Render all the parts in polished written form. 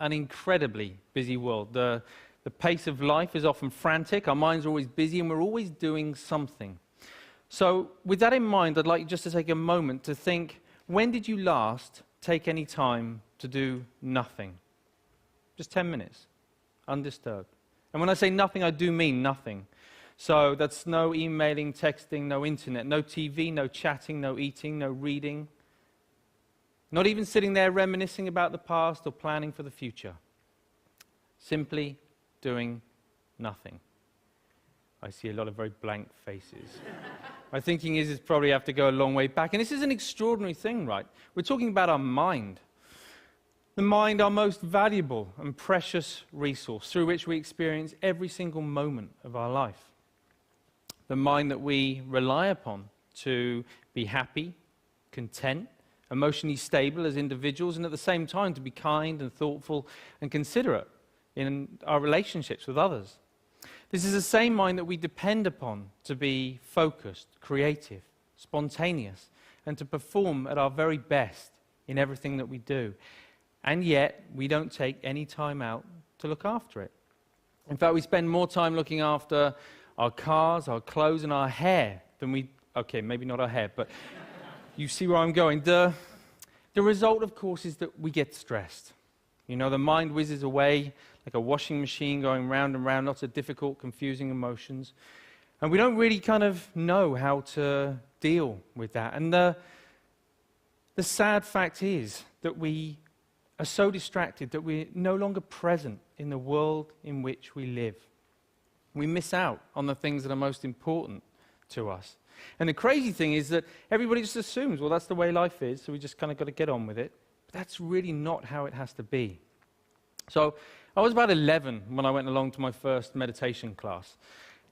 an incredibly busy world. The pace of life is often frantic, our minds are always busy, and we're always doing something. So with that in mind, I'd like you just to take a moment to think, when did you last take any time to do nothing? Just 10 minutes, undisturbed. And when I say nothing, I do mean nothing. So that's no emailing, texting, no internet, no TV, no chatting, no eating, no reading. Not even sitting there reminiscing about the past or planning for the future. Simply doing nothing. I see a lot of very blank faces. My thinking is probably have to go a long way back. And this is an extraordinary thing, right? We're talking about our mind. The mind, our most valuable and precious resource through which we experience every single moment of our life. The mind that we rely upon to be happy, content, emotionally stable as individuals, and at the same time to be kind and thoughtful and considerate in our relationships with others. This is the same mind that we depend upon to be focused, creative, spontaneous, and to perform at our very best in everything that we do. And yet, we don't take any time out to look after it. In fact, we spend more time looking after our cars, our clothes, and our hair than we... Okay, maybe not our hair, but you see where I'm going. The result, of course, is that we get stressed. You know, the mind whizzes away like a washing machine going round and round, lots of difficult, confusing emotions. And we don't really kind of know how to deal with that. And the sad fact is that we are so distracted that we're no longer present in the world in which we live. We miss out on the things that are most important to us. And the crazy thing is that everybody just assumes, well, that's the way life is, so we just kind of got to get on with it. But that's really not how it has to be. So I was about 11 when I went along to my first meditation class.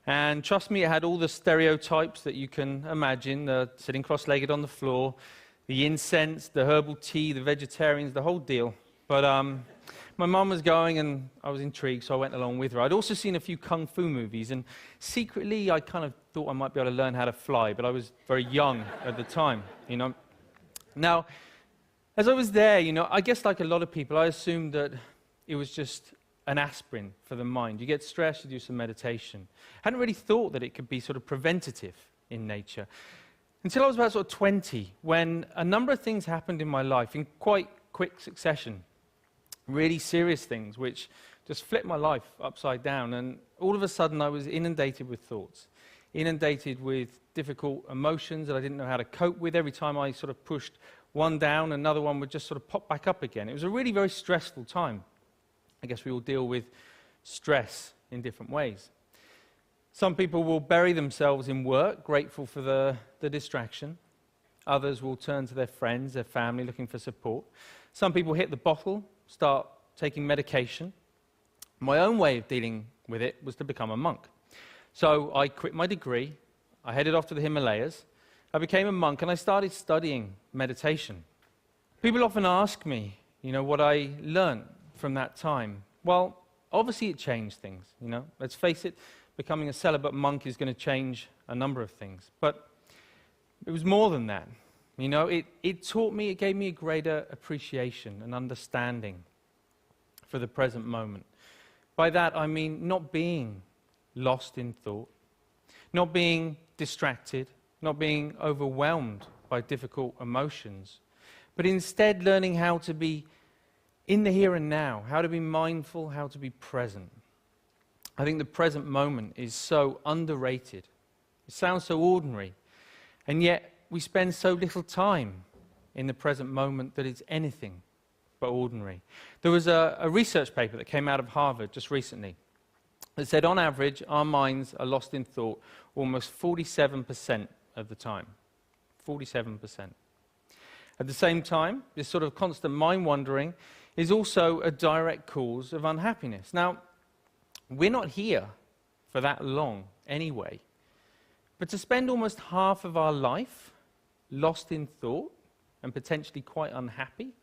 And trust me, it had all the stereotypes that you can imagine, the sitting cross-legged on the floor, the incense, the herbal tea, the vegetarians, the whole deal. But my mum was going and I was intrigued, so I went along with her. I'd also seen a few kung fu movies, and secretly I kind of thought I might be able to learn how to fly, but I was very young at the time, you know. Now, as I was there, you know, I guess like a lot of people, I assumed that it was just an aspirin for the mind. You get stressed, you do some meditation. I hadn't really thought that it could be sort of preventative in nature. Until I was about sort of 20, when a number of things happened in my life in quite quick succession. Really serious things which just flipped my life upside down, and all of a sudden I was inundated with thoughts, inundated with difficult emotions that I didn't know how to cope with. Every time I sort of pushed one down, another one would just sort of pop back up again. It was a really very stressful time. I guess we all deal with stress in different ways. Some people will bury themselves in work, grateful for the distraction. Others will turn to their friends, their family, looking for support. Some people hit the bottle, start taking medication. My own way of dealing with it was to become a monk. So I quit my degree, I headed off to the Himalayas, I became a monk, and I started studying meditation. People often ask me, you know, what I learned from that time. Well, obviously it changed things, you know. Let's face it, becoming a celibate monk is going to change a number of things. But it was more than that. You know, it taught me, it gave me a greater appreciation and understanding for the present moment. By that, I mean not being lost in thought, not being distracted, not being overwhelmed by difficult emotions, but instead learning how to be in the here and now, how to be mindful, how to be present. I think the present moment is so underrated. It sounds so ordinary, and yet we spend so little time in the present moment that it's anything but ordinary. There was a research paper that came out of Harvard just recently that said on average our minds are lost in thought almost 47% of the time. 47%. At the same time, this sort of constant mind wandering is also a direct cause of unhappiness. Now, we're not here for that long anyway, but to spend almost half of our life lost in thought and potentially quite unhappy,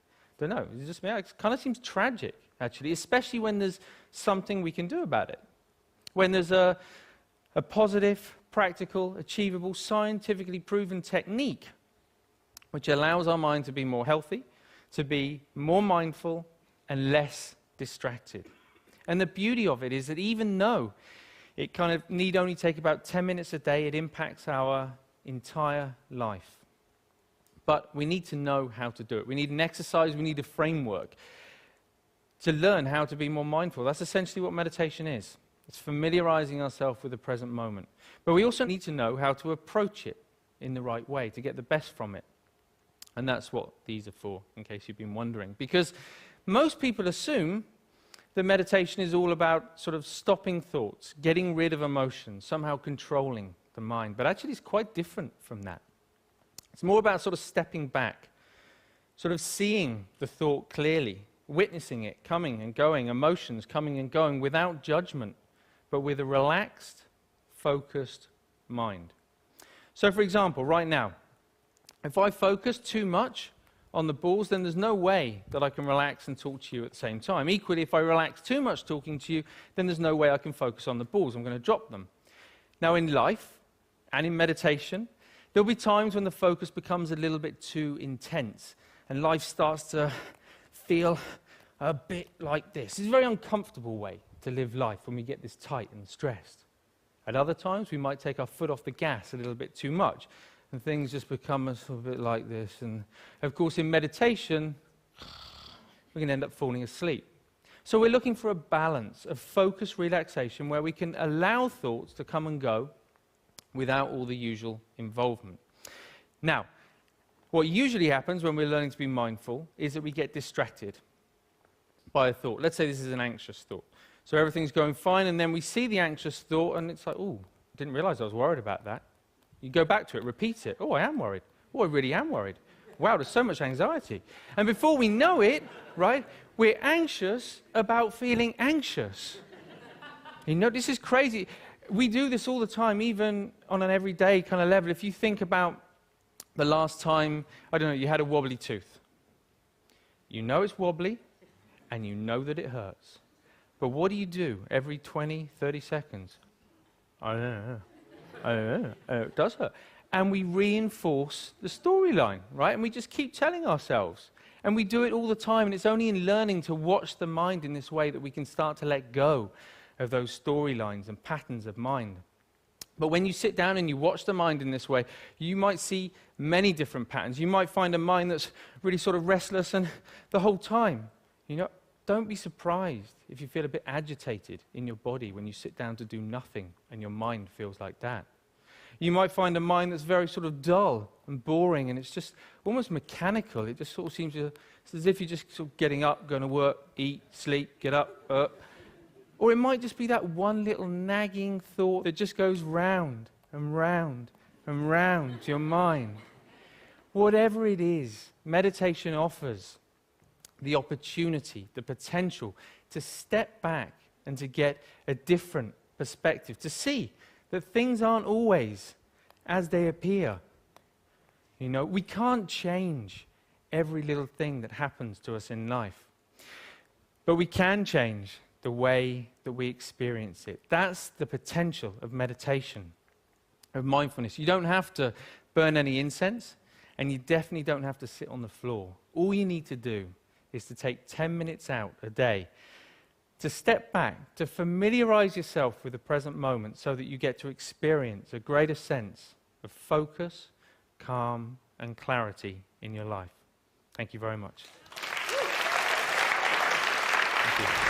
I don't know, it kind of seems tragic, actually, especially when there's something we can do about it. When there's a positive, practical, achievable, scientifically proven technique which allows our mind to be more healthy, to be more mindful and less distracted. And the beauty of it is that even though it kind of need only take about 10 minutes a day, it impacts our entire life. But we need to know how to do it. We need an exercise, we need a framework to learn how to be more mindful. That's essentially what meditation is. It's familiarizing ourselves with the present moment. But we also need to know how to approach it in the right way to get the best from it. And that's what these are for, in case you've been wondering. Because most people assume that meditation is all about sort of stopping thoughts, getting rid of emotions, somehow controlling the mind. But actually it's quite different from that. It's more about sort of stepping back, sort of seeing the thought clearly, witnessing it coming and going, emotions coming and going without judgment, but with a relaxed, focused mind. So for example, right now, if I focus too much on the balls, then there's no way that I can relax and talk to you at the same time. Equally, if I relax too much talking to you, then there's no way I can focus on the balls. I'm going to drop them. Now in life and in meditation, there'll be times when the focus becomes a little bit too intense and life starts to feel a bit like this. It's a very uncomfortable way to live life when we get this tight and stressed. At other times, we might take our foot off the gas a little bit too much and things just become a little bit like this. And of course, in meditation, we can end up falling asleep. So we're looking for a balance of focused relaxation where we can allow thoughts to come and go without all the usual involvement. Now, what usually happens when we're learning to be mindful is that we get distracted by a thought. Let's say this is an anxious thought. So everything's going fine, and then we see the anxious thought, and it's like, oh, didn't realize I was worried about that. You go back to it, repeat it. Oh, I am worried. Oh, I really am worried. Wow, there's so much anxiety. And before we know it, right, we're anxious about feeling anxious. You know, this is crazy. We do this all the time, even on an everyday kind of level. If you think about the last time, I don't know, you had a wobbly tooth. You know it's wobbly, and you know that it hurts. But what do you do every 20, 30 seconds? I don't know. It does hurt. And we reinforce the storyline, right? And we just keep telling ourselves. And we do it all the time. And it's only in learning to watch the mind in this way that we can start to let go of those storylines and patterns of mind. But when you sit down and you watch the mind in this way, you might see many different patterns. You might find a mind that's really sort of restless and the whole time. You know, don't be surprised if you feel a bit agitated in your body when you sit down to do nothing and your mind feels like that. You might find a mind that's very sort of dull and boring and it's just almost mechanical. It just sort of seems to, it's as if you're just sort of getting up, going to work, eat, sleep, get up. Or it might just be that one little nagging thought that just goes round and round and round to your mind. Whatever it is, meditation offers the opportunity, the potential to step back and to get a different perspective, to see that things aren't always as they appear. You know, we can't change every little thing that happens to us in life, but we can change the way that we experience it. That's the potential of meditation, of mindfulness. You don't have to burn any incense, and you definitely don't have to sit on the floor. All you need to do is to take 10 minutes out a day to step back, to familiarize yourself with the present moment so that you get to experience a greater sense of focus, calm, and clarity in your life. Thank you very much. Thank you.